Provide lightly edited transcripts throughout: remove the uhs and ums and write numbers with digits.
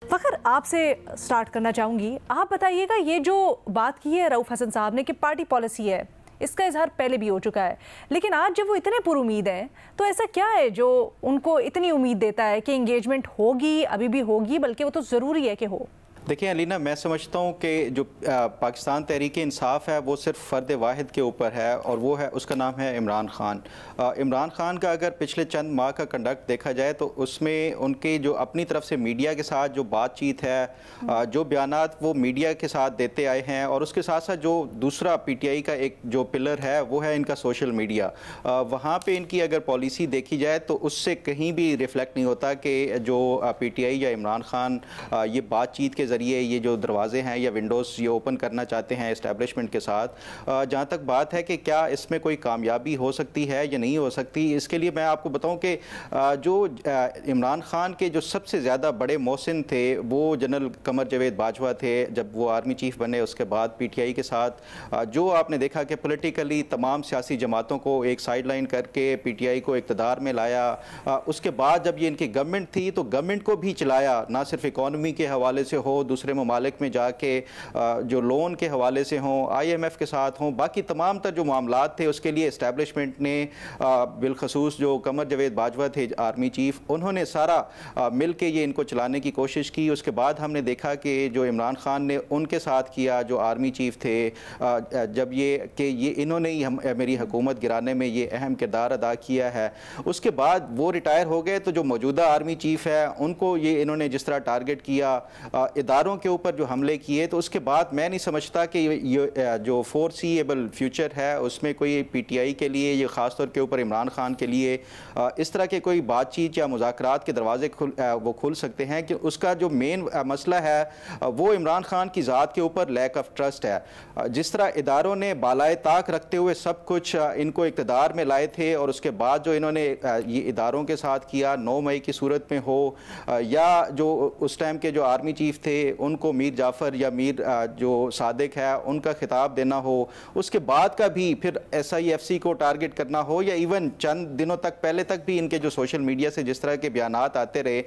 फ़खर, आपसे स्टार्ट करना चाहूँगी। आप बताइएगा, ये जो बात की है रऊफ़ हसन साहब ने कि पार्टी पॉलिसी है, इसका इजहार पहले भी हो चुका है, लेकिन आज जब वो इतने पुरुमीद हैं तो ऐसा क्या है जो उनको इतनी उम्मीद देता है कि इंगेजमेंट होगी, अभी भी होगी, बल्कि वो तो ज़रूरी है कि हो? देखिए अलीना, मैं समझता हूँ कि जो पाकिस्तान तहरीक इंसाफ है वो सिर्फ फ़र्द वाहिद के ऊपर है और वो है, उसका नाम है इमरान ख़ान। इमरान ख़ान का अगर पिछले चंद माह का कंडक्ट देखा जाए तो उसमें उनके जो अपनी तरफ से मीडिया के साथ जो बातचीत है, जो बयानात वो मीडिया के साथ देते आए हैं, और उसके साथ साथ जो दूसरा PTI का एक जो पिलर है वो है इनका सोशल मीडिया। वहाँ पर इनकी अगर पॉलिसी देखी जाए तो उससे कहीं भी रिफ्लेक्ट नहीं होता कि जो PTI या इमरान ख़ान ये बातचीत के ज़रिए ये जो दरवाजे हैं या विंडोज़ ये ओपन करना चाहते हैं इस्टेब्लिशमेंट के साथ। जहाँ तक बात है कि क्या इसमें कोई कामयाबी हो सकती है या नहीं हो सकती, इसके लिए मैं आपको बताऊं कि जो इमरान ख़ान के जो सबसे ज़्यादा बड़े मोहसिन थे वो जनरल कमर जावेद बाजवा थे। जब वो आर्मी चीफ बने उसके बाद PTI के साथ जो आपने देखा कि पॉलिटिकली तमाम सियासी जमातों को एक साइड लाइन करके PTI को इक़्तिदार में लाया। उसके बाद जब ये इनकी गवर्नमेंट थी तो गवर्नमेंट को भी चलाया, ना सिर्फ इकॉनमी के हवाले से हो, दूसरे ममालिक में जाके जो लोन के हवाले से हों, IMF के साथ हों, बाकी तमाम तर जो मामलात थे उसके लिए इस्टेब्लिशमेंट ने बिलखसूस जो कमर जावेद बाजवा थे आर्मी चीफ, उन्होंने सारा मिल के ये इनको चलाने की कोशिश की। उसके बाद हमने देखा कि जो इमरान ख़ान ने उनके साथ किया, जो आर्मी चीफ थे, जब ये इन्होंने ही मेरी हुकूमत गिराने में ये अहम किरदार अदा किया है। उसके बाद वो रिटायर हो गए तो जो मौजूदा आर्मी चीफ है उनको ये इन्होंने जिस तरह टारगेट किया, इदारों के ऊपर जो हमले किए, तो उसके बाद मैं नहीं समझता कि ये जो फोरसीएबल फ्यूचर है उसमें कोई PTI के लिए, ये ख़ास तौर के ऊपर इमरान ख़ान के लिए इस तरह के कोई बातचीत या मुज़ाकरात के दरवाजे वो खुल सकते हैं कि उसका जो मेन मसला है वो इमरान ख़ान की ज़ात के ऊपर लैक ऑफ ट्रस्ट है। जिस तरह इदारों ने बालाए ताक रखते हुए सब कुछ इनको इक़्तिदार में लाए थे, और उसके बाद जो इन्होंने ये इदारों के साथ किया, 9 मई की सूरत में हो या जो उस टाइम के जो आर्मी चीफ थे उनको मीर जाफ़र या मीर जो सादिक है उनका खिताब देना हो, उसके बाद का भी फिर SIFC को टारगेट करना हो, या इवन चंद दिनों तक पहले तक भी इनके जो सोशल मीडिया से जिस तरह के बयानात आते रहे,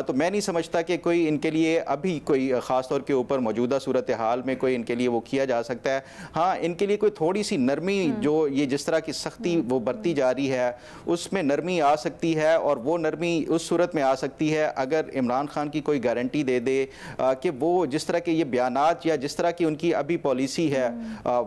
तो मैं नहीं समझता कि कोई इनके लिए अभी कोई ख़ास तौर के ऊपर मौजूदा सूरत हाल में कोई इनके लिए वो किया जा सकता है। हाँ, इनके लिए कोई थोड़ी सी नरमी, जो ये जिस तरह की सख्ती वो बरती जा रही है उसमें नरमी आ सकती है, और वो नरमी उस सूरत में आ सकती है अगर इमरान ख़ान की कोई गारंटी दे दे कि वो जिस तरह के ये बयानात या जिस तरह की उनकी अभी पॉलिसी है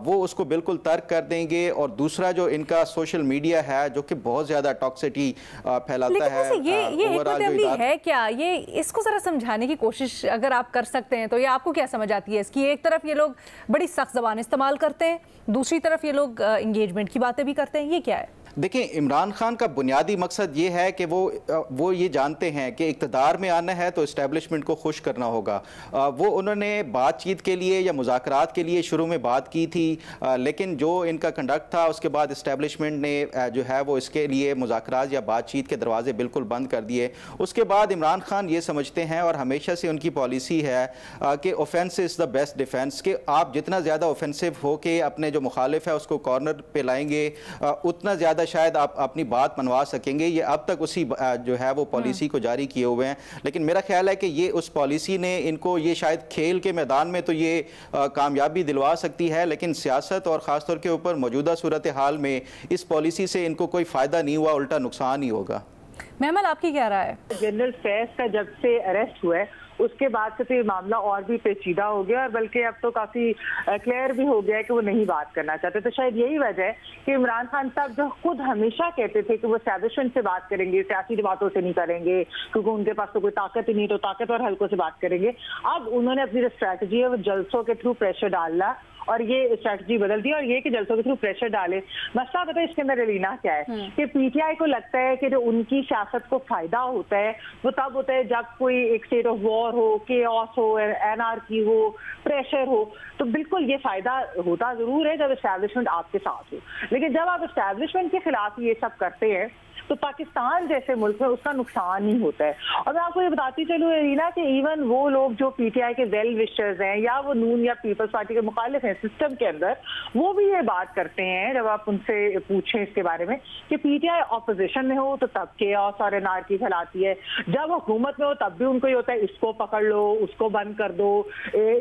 वो उसको बिल्कुल तर्क कर देंगे। और दूसरा जो इनका सोशल मीडिया है जो कि बहुत ज़्यादा टॉक्सिटी फैलाता है, ये हिकमत-ए-अमली है क्या? ये इसको ज़रा समझाने की कोशिश अगर आप कर सकते हैं तो ये आपको क्या समझ आती है इसकी? एक तरफ ये लोग बड़ी सख्त ज़बान इस्तेमाल करते हैं, दूसरी तरफ ये लोग इंगेजमेंट की बातें भी करते हैं, ये क्या है? देखिए, इमरान ख़ान का बुनियादी मकसद ये है कि वो ये जानते हैं कि इक़्तिदार में आना है तो इस्टेब्लिशमेंट को खुश करना होगा। वो उन्होंने बातचीत के लिए या मुज़ाकरात के लिए शुरू में बात की थी, लेकिन जो इनका कंडक्ट था उसके बाद इस्टेब्लिशमेंट ने जो है वो इसके लिए मुज़ाकरात या बातचीत के दरवाजे बिल्कुल बंद कर दिए। उसके बाद इमरान ख़ान ये समझते हैं, और हमेशा से उनकी पॉलिसी है कि offence is the best defence, कि आप जितना ज़्यादा ऑफेंसिव हो के अपने जो मुखालिफ है उसको कॉर्नर पे लाएंगे उतना ज़्यादा शायद आप अपनी बात मनवा सकेंगे। ये अब तक उसी जो है वो पॉलिसी को जारी किए हुए हैं, लेकिन मेरा ख्याल है कि ये उस पॉलिसी ने इनको ये शायद खेल के मैदान में तो ये कामयाबी दिलवा सकती है, लेकिन सियासत और ख़ास तौर के ऊपर मौजूदा सूरत हाल में इस पॉलिसी से इनको कोई फ़ायदा नहीं हुआ, उल्टा नुकसान ही होगा। महमल, आपकी क्या राय है? जनरल फैज का जब से अरेस्ट हुआ है उसके बाद से तो ये मामला और भी पेचीदा हो गया, और बल्कि अब तो काफी क्लियर भी हो गया है कि वो नहीं बात करना चाहते। तो शायद यही वजह है कि इमरान खान साहब जो खुद हमेशा कहते थे कि वो एस्टैब्लिशमेंट से बात करेंगे, सियासी बातों से नहीं करेंगे क्योंकि उनके पास तो कोई ताकत ही नहीं, तो ताकतवर हल्कों से बात करेंगे। अब उन्होंने अपनी जो स्ट्रैटेजी है वो जलसों के थ्रू प्रेशर डालना, और ये स्ट्रैटेजी बदल दी, और ये कि जलसों के थ्रू प्रेशर डाले। मसला बताए इसके अंदर रवीना क्या है कि PTI को लगता है कि जो उनकी सियासत को फायदा होता है वो तब होता है जब कोई एक स्टेट ऑफ वॉर हो, केओस हो, एनार्की हो, प्रेशर हो। तो बिल्कुल ये फायदा होता जरूर है जब एस्टैब्लिशमेंट आपके साथ हो, लेकिन जब आप एस्टैब्लिशमेंट के खिलाफ ये सब करते हैं तो पाकिस्तान जैसे मुल्क में उसका नुकसान ही होता है। और मैं आपको ये बताती चलूँ रीना कि इवन वो लोग जो पीटीआई के वेल विशर्स हैं या वो नून या पीपल्स पार्टी के मुखालिफ हैं सिस्टम के अंदर, वो भी ये बात करते हैं जब आप उनसे पूछें इसके बारे में कि पीटीआई ऑपोजिशन में हो तो तब केओस और एनार्की फैलाती है, जब हुकूमत में हो तब भी उनको ये होता है इसको पकड़ लो उसको बंद कर दो,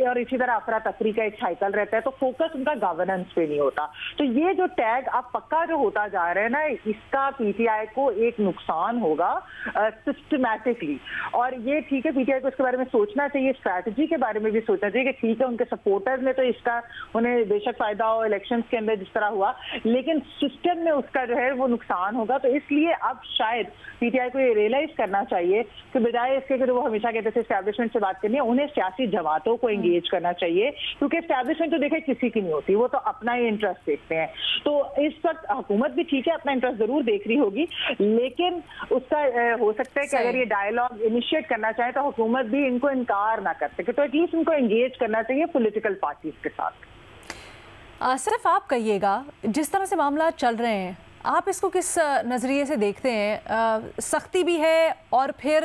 और इसी तरह अफरा तफरी का एक साइकिल रहता है, तो फोकस उनका गवर्नेंस पे नहीं होता। तो ये जो टैग अब पक्का जो होता जा रहा है ना, इसका पीटीआई को एक नुकसान होगा सिस्टमैटिकली। और ये ठीक है, पीटीआई को इसके बारे में सोचना चाहिए, स्ट्रैटेजी के बारे में भी सोचना चाहिए कि ठीक है उनके सपोर्टर्स में तो इसका उन्हें बेशक फायदा हो इलेक्शंस के अंदर जिस तरह हुआ, लेकिन सिस्टम में उसका जो है वो नुकसान होगा। तो इसलिए अब शायद पीटीआई को ये रियलाइज करना चाहिए कि बजाय इसके कि वो हमेशा कहते थे एस्टैब्लिशमेंट से बात करनी है, उन्हें सियासी जमातों को एंगेज करना चाहिए, क्योंकि एस्टैब्लिशमेंट तो देखे किसी की नहीं होती, वो तो अपना ही इंटरेस्ट देखते हैं। तो इस वक्त हुकूमत भी ठीक है अपना इंटरेस्ट जरूर देख रही होगी, लेकिन उसका हो सकता है कि अगर ये डायलॉग इनिशिएट करना चाहे तो हुकूमत भी इनको इनकार ना कर सके, तो एटलीस्ट इनको एंगेज करना चाहिए पॉलिटिकल पार्टीज के साथ। सिर्फ आप कहिएगा, जिस तरह से मामला चल रहे हैं आप इसको किस नज़रिए से देखते हैं? सख्ती भी है और फिर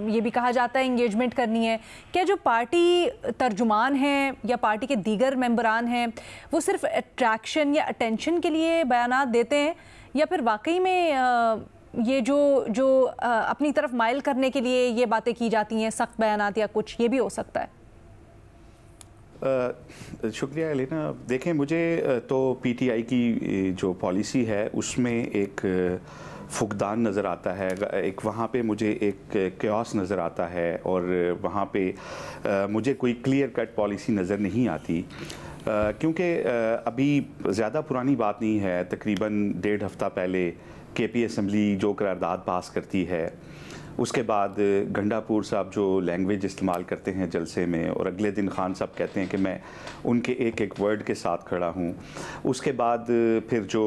ये भी कहा जाता है इंगेजमेंट करनी है। क्या जो पार्टी तर्जुमान हैं या पार्टी के दीगर मेंबरान हैं वो सिर्फ अट्रैक्शन या अटेंशन के लिए बयानात देते हैं, या फिर वाकई में ये जो अपनी तरफ माइल करने के लिए ये बातें की जाती हैं, सख्त बयानात या कुछ, ये भी हो सकता है? शुक्रिया एलिना। देखें, मुझे तो पीटीआई की जो पॉलिसी है उसमें एक फुकदान नज़र आता है, एक वहाँ पे मुझे एक क्यास नज़र आता है, और वहाँ पे मुझे कोई क्लियर कट पॉलिसी नज़र नहीं आती, क्योंकि अभी ज़्यादा पुरानी बात नहीं है, तकरीबन 1.5 हफ्ता पहले केपी असम्बली जो करारदाद पास करती है, उसके बाद गंडापुर साहब जो लैंग्वेज इस्तेमाल करते हैं जलसे में, और अगले दिन खान साहब कहते हैं कि मैं उनके एक एक वर्ड के साथ खड़ा हूँ। उसके बाद फिर जो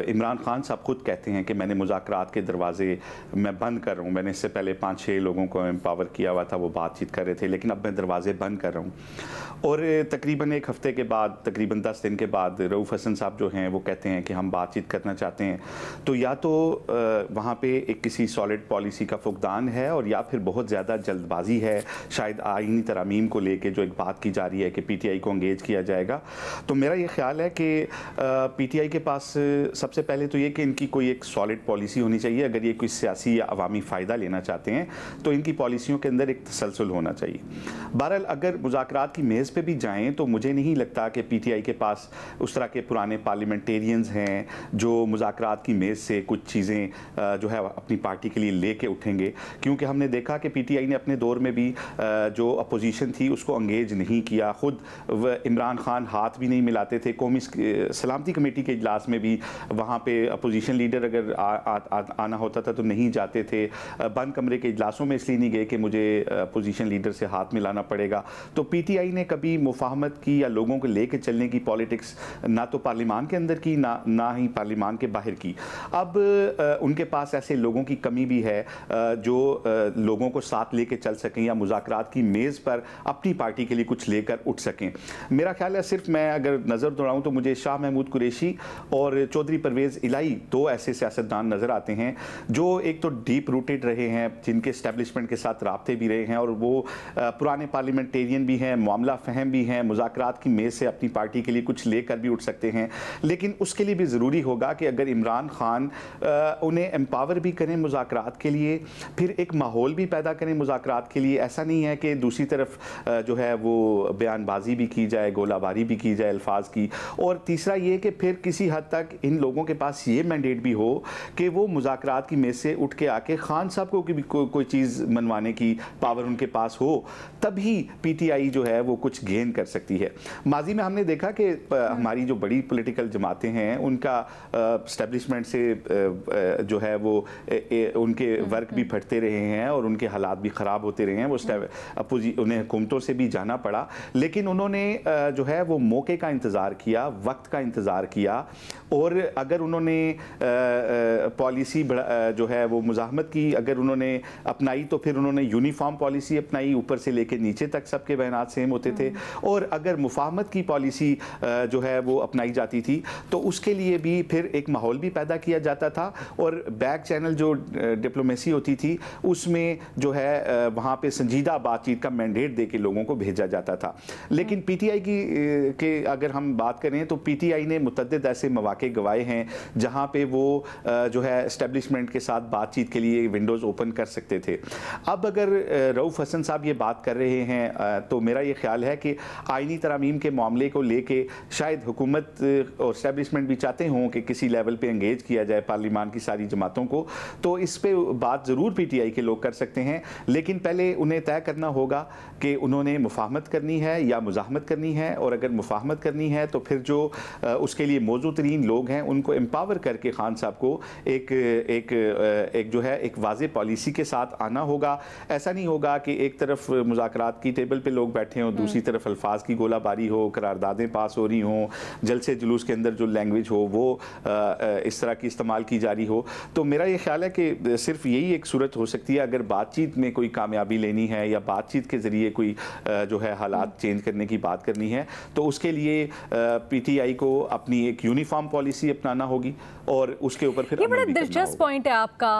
इमरान खान साहब खुद कहते हैं कि मैंने मुज़ाकरात के दरवाज़े मैं बंद कर रहा हूँ, मैंने इससे पहले 5-6 लोगों को एम्पावर किया हुआ था, वो बातचीत कर रहे थे, लेकिन अब मैं दरवाज़े बंद कर रहा हूँ। और तकरीबन 1 हफ्ते के बाद, तकरीबन 10 दिन के बाद रऊफ़ हसन साहब जो हैं वो कहते हैं कि हम बातचीत करना चाहते हैं। तो या तो वहाँ पे एक किसी सॉलिड पॉलिसी का फुकदान है, और या फिर बहुत ज़्यादा जल्दबाजी है, शायद आईनी तरामीम को लेके जो एक बात की जा रही है कि पीटीआई को एंगेज किया जाएगा। तो मेरा ये ख्याल है कि पीटीआई के पास सबसे पहले तो ये कि इनकी कोई एक सॉलिड पॉलिसी होनी चाहिए। अगर ये कोई सियासी या अवामी फ़ायदा लेना चाहते हैं तो इनकी पॉलिसियों के अंदर एक तसलसल होना चाहिए। बहरहाल अगर मुज़ाकरात की मेज़ पे भी जाएं तो मुझे नहीं लगता कि पीटीआई के पास उस तरह के पुराने पार्लियामेंटेरियंस हैं जो मुज़ाकरात की मेज़ से कुछ चीज़ें जो है अपनी पार्टी के लिए लेके उठेंगे, क्योंकि हमने देखा कि पीटीआई ने अपने दौर में भी जो अपोजिशन थी उसको एंगेज नहीं किया। खुद इमरान खान हाथ भी नहीं मिलाते थे। कौमी सलामती कमेटी के इजलास में भी वहाँ पे अपोजिशन लीडर अगर आना होता था तो नहीं जाते थे। बंद कमरे के इजलासों में इसलिए नहीं गए कि मुझे अपोजिशन लीडर से हाथ मिलाना पड़ेगा। तो पीटीआई ने कभी मुफाहमत की या लोगों को लेके चलने की पॉलिटिक्स ना तो पार्लियामान के अंदर की ना ही पार्लियामान के बाहर की। अब उनके पास ऐसे लोगों की कमी भी है जो लोगों को साथ लेके चल सकें या मुज़ाकरात की मेज़ पर अपनी पार्टी के लिए कुछ लेकर उठ सकें। मेरा ख्याल है, सिर्फ मैं अगर नज़र दौड़ाऊँ तो मुझे शाह महमूद कुरैशी और चौधरी परवेज़ इलाही 2 ऐसे सियासतदान नज़र आते हैं जो एक तो डीप रूटेड रहे हैं, जिनके एस्टेब्लिशमेंट के साथ राब्ते भी रहे हैं, और वो पुराने पार्लियामेंटेरियन भी हैं, मामला फ़हम भी हैं, मुज़ाकरात की मेज़ से अपनी पार्टी के लिए कुछ लेकर भी उठ सकते हैं। लेकिन उसके लिए भी ज़रूरी होगा कि अगर इमरान खान उन्हें एम्पावर भी करें मुज़ाकरात के लिए, फिर एक माहौल भी पैदा करें मुज़ाकरात के लिए। ऐसा नहीं है कि दूसरी तरफ जो है वो बयानबाजी भी की जाए, गोलाबारी भी की जाए अल्फाज की। और तीसरा ये कि फिर किसी हद तक इन लोगों के पास ये मैंडेट भी हो कि वो मुज़ाकरात की मेज़ से उठ के आके खान साहब को भी कोई चीज़ मनवाने की पावर उनके पास हो, तभी पीटीआई जो है वो कुछ गेन कर सकती है। माजी में हमने देखा कि हमारी जो बड़ी पॉलिटिकल जमातें हैं उनका एस्टेब्लिशमेंट से जो है वो उनके वर्क भी फट भटकते रहे हैं और उनके हालात भी ख़राब होते रहे हैं। उन्हें हुकूमतों से भी जाना पड़ा, लेकिन उन्होंने जो है वो मौके का इंतज़ार किया, वक्त का इंतज़ार किया। और अगर उन्होंने पॉलिसी जो है वो मुज़ाहमत की अगर उन्होंने अपनाई तो फिर उन्होंने यूनिफॉर्म पॉलिसी अपनाई, ऊपर से लेकर नीचे तक सबके बयानात सेम होते थे। और अगर मुफाहमत की पॉलिसी जो है वो अपनाई जाती थी तो उसके लिए भी फिर एक माहौल भी पैदा किया जाता था। और बैक चैनल जो डिप्लोमेसी होती थी उसमें जो है वहाँ पे संजीदा बातचीत का मैंडेट दे के लोगों को भेजा जाता था। लेकिन पीटीआई के अगर हम बात करें तो पीटीआई ने मुतअद्दिद ऐसे मौके गवाए हैं जहाँ पे वो जो है एस्टेब्लिशमेंट के साथ बातचीत के लिए विंडोज़ ओपन कर सकते थे। अब अगर रऊफ़ हसन साहब ये बात कर रहे हैं तो मेरा ये ख्याल है कि आइनी तरामीम के मामले को लेके शायद हुकूमत और एस्टेब्लिशमेंट भी चाहते हों कि किसी लेवल पे एंगेज किया जाए पार्लियामान की सारी जमातों को, तो इस पे बात ज़रूर पीटीआई के लोग कर सकते हैं। लेकिन पहले उन्हें तय करना होगा कि उन्होंने मुफाहमत करनी है या मुज़ाहमत करनी है। और अगर मुफाहमत करनी है तो फिर जो उसके लिए मौजूद तरीन लोग हैं उनको एम्पावर करके खान साहब को एक जो है एक वाज़ेह पॉलिसी के साथ आना होगा। ऐसा नहीं होगा कि एक तरफ मुज़ाकरात की टेबल पे लोग बैठे हों, दूसरी तरफ अल्फाज की गोलाबारी हो, करारदादें पास हो रही हों, जलसे जुलूस के अंदर जो लैंग्वेज हो वो इस तरह की इस्तेमाल की जा रही हो। तो मेरा ये ख्याल है कि सिर्फ यही एक सूरत हो सकती है अगर बातचीत में कोई कामयाबी लेनी है या बातचीत के ज़रिए कोई जो है हालात चेंज करने की बात करनी है, तो उसके लिए पीटीआई को अपनी एक यूनिफॉर्म पॉलिसी अपनाना होगी और उसके ऊपर फिर ये बड़ा दिलचस्प पॉइंट है आपका।